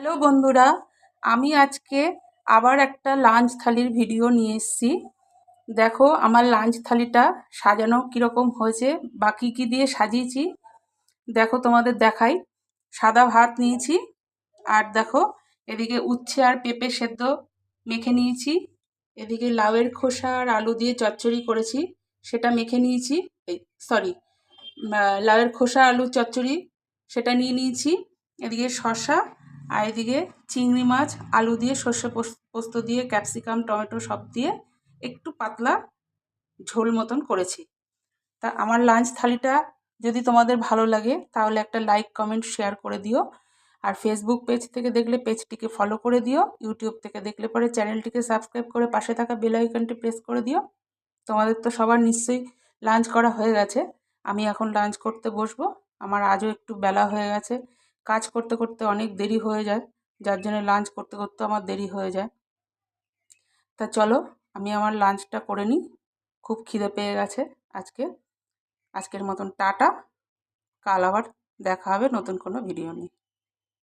Hello বন্ধুরা, আমি আজকে আবার একটা লাঞ্চ থালির ভিডিও নিয়ে এসেছি। দেখো আমার লাঞ্চ থালিটা সাজানো কীরকম হয়েছে বা কী কী দিয়ে সাজিয়েছি দেখো, তোমাদের দেখাই। সাদা ভাত নিয়েছি, আর দেখো এদিকে উচ্ছে আর পেঁপে সেদ্ধ মেখে নিয়েছি। এদিকে লাউয়ের খোসা আর আলু দিয়ে চচ্চড়ি করেছি, সেটা মেখে নিয়েছি। সরি, লাউয়ের খোসা আলু চচ্চড়ি সেটা নিয়ে নিয়েছি। এদিকে শসা, আর এদিকে চিংড়ি মাছ আলু দিয়ে সর্ষে পোস্ত দিয়ে ক্যাপসিকাম টমেটো সব দিয়ে একটু পাতলা ঝোল মতন করেছি। তা আমার লাঞ্চ থালিটা যদি তোমাদের ভালো লাগে তাহলে একটা লাইক কমেন্ট শেয়ার করে দিও। আর ফেসবুক পেজ থেকে দেখলে পেজটিকে ফলো করে দিও, ইউটিউব থেকে দেখলে পরে চ্যানেলটিকে সাবস্ক্রাইব করে পাশে থাকা বেল আইকনটি প্রেস করে দিও। তোমাদের তো সবার নিশ্চয়ই লাঞ্চ করা হয়ে গেছে, আমি এখন লাঞ্চ করতে বসবো। আমার আজও একটু বেলা হয়ে গেছে, কাজ করতে করতে অনেক দেরি হয়ে যায়, যার জন্য লাঞ্চ করতে করতে আমার দেরি হয়ে যায়। তা চলো আমি আমার লাঞ্চটা করে নিই, খুব খিদে পেয়ে গেছে। আজকের মতন টাটা, কাল আবার দেখা হবে নতুন কোনো ভিডিও নিয়ে।